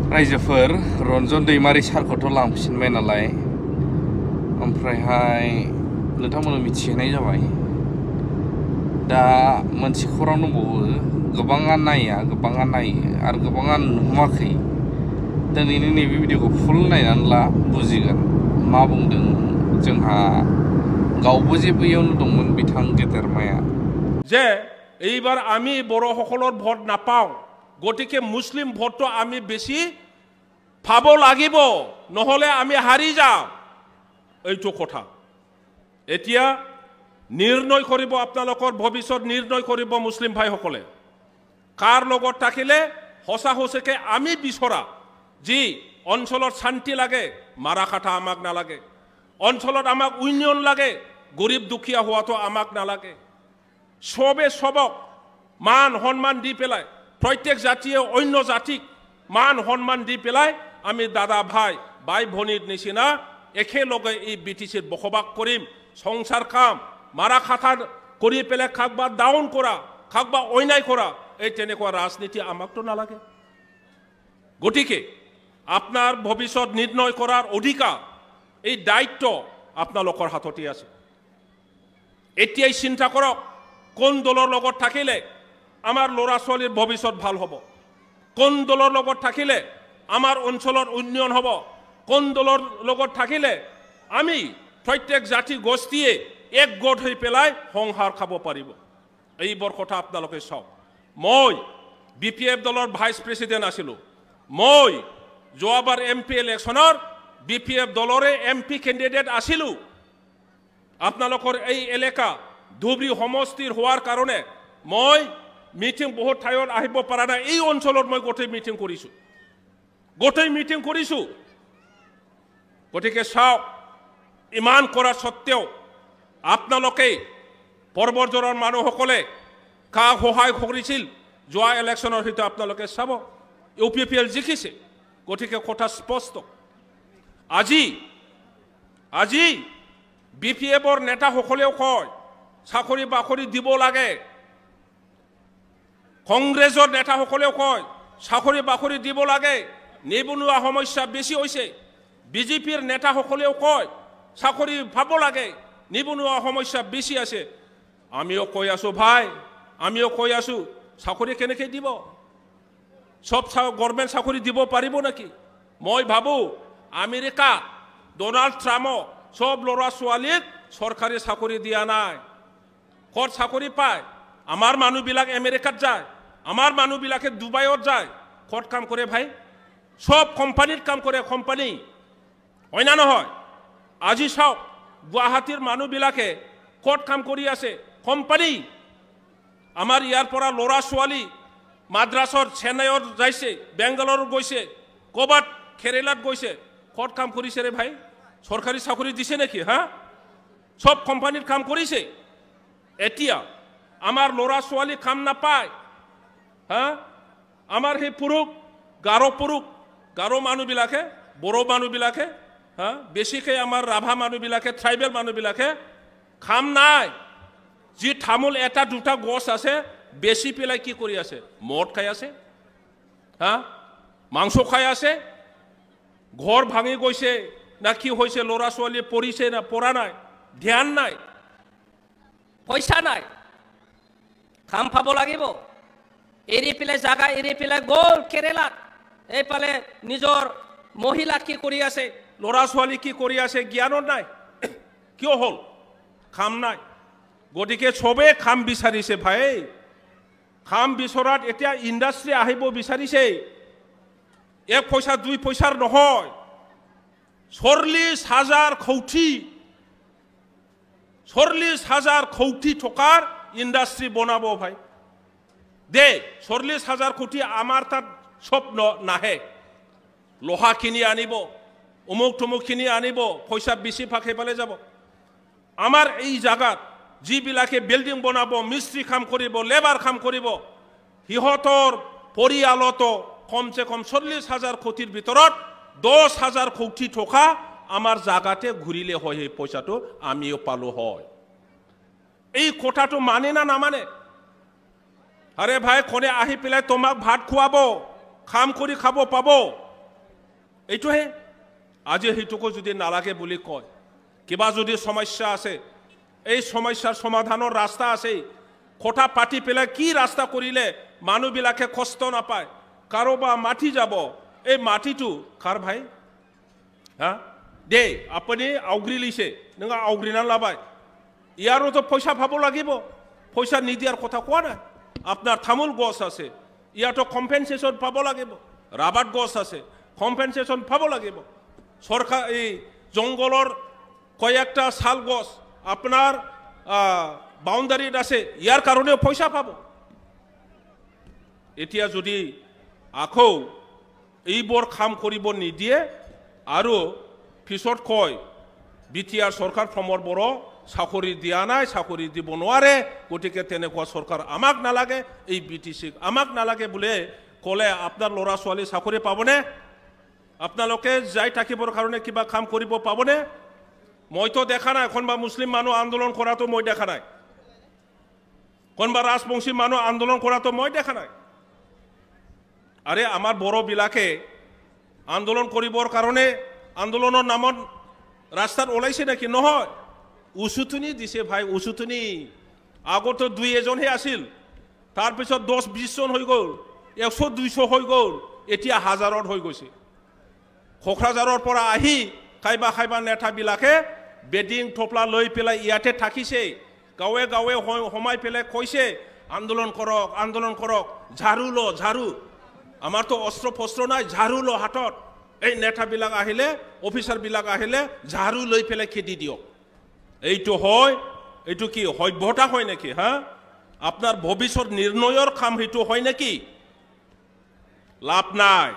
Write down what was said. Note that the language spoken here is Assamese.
रायजोफोर रन्जन दैमारि सारखौथ' लांफिनबाय नालाय ओमफ्रायहाय नोंथांमोननो मिथिहोनाय जाबाय। दा मोनसे खौरां दंबावो, गोबाङा नाया गोबाङा नायो आरो गोबाङा नुवाखै। दिनैनि नैबे भिडिअखौ फुल नायनानै ला, बुजिगोन मा बुंदों। जोंहा गावबो जे बैयावनो दंमोन बिथां गेदेरमाया যে এইবাৰ আমি বড়োসকলৰ ভোট নাপাওঁ, গতিকে মুছলিম ভোটটো আমি বেছি পাব লাগিব, নহ'লে আমি হাৰি যাম। এইটো কথা এতিয়া নিৰ্ণয় কৰিব, আপোনালোকৰ ভৱিষ্যত নিৰ্ণয় কৰিব মুছলিম ভাইসকলে। কাৰ লগত থাকিলে সঁচা সঁচাকে আমি বিচৰা যি অঞ্চলত শান্তি লাগে, মাৰা কাটা আমাক নালাগে। অঞ্চলত আমাক উন্নয়ন লাগে, গৰীব দুখীয়া হোৱাটো আমাক নালাগে। সবে সবক মান সন্মান দি পেলাই, প্ৰত্যেক জাতিয়ে অন্য জাতিক মান সন্মান দি পেলাই আমি দাদা ভাই বাই ভনীৰ নিচিনা একেলগে এই BTCত বসবাস কৰিম। সংসাৰ কাম মাৰা খাটা কৰি পেলাই কাকবা ডাউন কৰা, কাকবা অন্যায় কৰা, এই তেনেকুৱা ৰাজনীতি আমাকতো নালাগে। গতিকে আপোনাৰ ভৱিষ্যত নিৰ্ণয় কৰাৰ অধিকাৰ, এই দায়িত্ব আপোনালোকৰ হাততে আছে। এতিয়াই চিন্তা কৰক, কোন দলৰ লগত থাকিলে আমাৰ ল'ৰা ছোৱালীৰ ভৱিষ্যত ভাল হ'ব, কোন দলৰ লগত থাকিলে আমাৰ অঞ্চলৰ উন্নয়ন হ'ব, কোন দলৰ লগত থাকিলে আমি প্ৰত্যেক জাতি গোষ্ঠীয়ে একগোট হৈ পেলাই সংসাৰ খাব পাৰিব। এইবোৰ কথা আপোনালোকে চাওক। মই BPF দলৰ ভাইচ প্ৰেছিডেণ্ট আছিলোঁ। মই যোৱাবাৰ MP ইলেকশ্যনৰ BPF দলৰে MP কেণ্ডিডেট আছিলোঁ। আপোনালোকৰ এই এলেকা ধুবুৰী সমষ্টিৰ হোৱাৰ কাৰণে মই মিটিং বহুত ঠাইত আহিব পৰা নাই। এই অঞ্চলত মই গোটেই মিটিং কৰিছোঁ। গতিকে চাওক, ইমান কৰা সত্ত্বেও আপোনালোকে পৰ্বতজোৰৰ মানুহসকলে কাক সহায় কৰিছিল যোৱা ইলেকশ্যনৰ সৈতে আপোনালোকে চাব। UPPL জিকিছে। গতিকে কথা স্পষ্ট। আজি BPFৰ নেতাসকলেও কয় চাকৰি বাকৰি দিব লাগে। কংগ্ৰেছৰ নেতাসকলেও কয় চাকৰি বাকৰি দিব লাগে, নিবনুৱা সমস্যা বেছি হৈছে। BJPৰ নেতাসকলেও কয় চাকৰি পাব লাগে, নিবনুৱা সমস্যা বেছি আছে। আমিও কৈ আছোঁ ভাই, আমিও কৈ আছোঁ চাকৰি কেনেকৈ দিব? সব গভৰ্ণমেণ্ট চাকৰি দিব পাৰিব নেকি? মই ভাবোঁ আমেৰিকা ডোনাল্ড ট্ৰাম্পক সব ল'ৰা ছোৱালীক চৰকাৰী চাকৰি দিয়া নাই। ক'ত চাকৰি পায়? আমাৰ মানুহবিলাক আমেৰিকাত যায়, আমাৰ মানুহবিলাকে ডুবাইত যায়। ক'ত কাম কৰে ভাই? সব কোম্পানীত কাম কৰে, কোম্পানী হয় না নহয়? আজি চাওক, গুৱাহাটীৰ মানুহবিলাকে ক'ত কাম কৰি আছে? কোম্পানী। আমাৰ ইয়াৰ পৰা ল'ৰা ছোৱালী মাদ্ৰাছৰ চেন্নাইত যাইছে, বেংগালোৰত গৈছে, ক'ৰবাত কেৰেলাত গৈছে। ক'ত কাম কৰিছে ৰে ভাই? চৰকাৰী চাকৰি দিছে নেকি? সব কোম্পানীত কাম কৰিছে। এতিয়া আমাৰ ল'ৰা ছোৱালী কাম নাপায়। আমাৰ সেই গাৰো মানুহবিলাকে, বড়ো মানুহবিলাকে, বেছিকৈ আমাৰ ৰাভা মানুহবিলাকে, ট্ৰাইবেল মানুহবিলাকে কাম নাই। যি তামোল এটা দুটা গছ আছে বেছি পেলাই কি কৰি আছে? মদ খাই আছে, মাংস খাই আছে, ঘৰ ভাঙি গৈছে না কি হৈছে? ল'ৰা ছোৱালী পঢ়িছে না পঢ়া নাই, ধ্যান নাই, পইচা নাই, কাম পাব লাগিব। এৰি পেলাই জাগা এৰি পেলাই গ'ল কেৰেলাত। এইফালে নিজৰ মহিলা কি কৰি আছে, ল'ৰা ছোৱালী কি কৰি আছে জ্ঞানত নাই। কিয় হ'ল? কাম নাই। গতিকে চবেই কাম বিচাৰিছে ভাই। কাম বিচৰাত এতিয়া ইণ্ডাষ্ট্ৰী আহিব বিচাৰিছে। 1 পইচা 2 পইচাৰ নহয়, 40,000 কোটি টকাৰ ইণ্ডাষ্ট্ৰী বনাব ভাই। 40,000 কোটি আমাৰ তাত সব নাহে। লোহা কিনি আনিব, অমুক তমুক কিনি আনিব, পইচা বেছি ভাগ সেইফালে যাব। আমাৰ এই জাগাত যিবিলাকে বিল্ডিং বনাব, মিস্ত্ৰী কাম কৰিব, লেবাৰ কাম কৰিব, সিহঁতৰ পৰিয়ালতো কমচে কম 40,000 কোটিৰ ভিতৰত 10,000 কোটি টকা আমাৰ জাগাতে ঘূৰিলে হয়। সেই পইচাটো আমিও পালো হয়। এই কথাটো মানে না নামানে? আরে ভাই কোনে আহি পেলাই তোমাক ভাত খুৱাব, কাম কৰি খাব পাব, এইটোহে আজি সেইটোকো যদি নালাগে বুলি কয় কিবা যদি সমস্যা আছে এই সমস্যাৰ সমাধানৰ ৰাস্তা আছে কথা পাতি পেলাই কি ৰাস্তা কৰিলে মানুহবিলাকে কষ্ট নাপায় কাৰোবা মাটি যাব এই মাটিটো কাৰ ভাই হা দে আপুনি আউগ্ৰি লৈছে নঙা আউগ্ৰিনা লাবাই ইয়াৰোতো পইচা পাব লাগিব পইচা নিদিয়াৰ কথা কোৱা নাই আপোনাৰ তামোল গছ আছে ইয়াতো কম্পেনসেশন পাব লাগিব ৰাবাৰ গছ আছে কম্পেনসেশন পাব লাগিব সরকার এই জঙ্গলের কয়েকটা শাল গছ আপনার বাউন্ডারিত আছে ইয়ার কারণে পয়সা পাব এতিয়া যদি আকৌ এইবোৰ কাম কৰিব নিদিয়ে আৰু পিছত কয় বিটিআৰ সৰকাৰ ফৰ্মৰ বড় চাকৰি দিয়া নাই চাকৰি দিব নোৱাৰে গতিকে তেনেকুৱা সৰকাৰ আমাক নালাগে এই বিটিসি আমাক নালাগে বলে কলে আপনাৰ ল'ৰা ছোৱালী চাকৰি পাবনে আপোনালোকে যাই থাকিবৰ কাৰণে কিবা কাম কৰিব পাবনে মইতো দেখা নাই কোনবা মুসলিম মানুহ আন্দোলন কৰাটো মই দেখা নাই কোনবা ৰাজবংশী মানুহ আন্দোলন কৰাটো মই দেখা নাই আৰে আমাৰ বড় বিলাকে আন্দোলন কৰিবৰ কাৰণে আন্দোলনৰ নামত ৰাস্তাত ওলাইছে নাকি নহয় উচুতনি দিছে ভাই উচুতনি আগতো দুই এজনহে আছিল তাৰ পিছত 10-20 জন হৈ গল 100-200 হৈ গল এতিয়া হাজাৰত হৈ গৈছে কোকৰাঝাৰৰ পৰা আহি খাইবা নেতা বিলাকে বেডিং থপলা লৈ পেলাই ইয়াতে থাকিছে গাঁৱে গাঁৱে হমাই পেলাই কৈছে আন্দোলন কৰক ঝাড়ু ল ঝাড়ু আমাৰতো অস্ত্ৰ ফস্ত্ৰ নাই ঝাড়ু ল হাতত এই নেতা বিলাক আহিলে অফিচাৰ বিলাক আহিলে ঝাড়ু লৈ পেলাই খেদি দিয়ক এইটো হয় এইটো কি সভ্যতা হয় নেকি হা আপনার ভবিষ্যৎ নির্ণয়ের কাম হেতু হয় নাকি লাভ নাই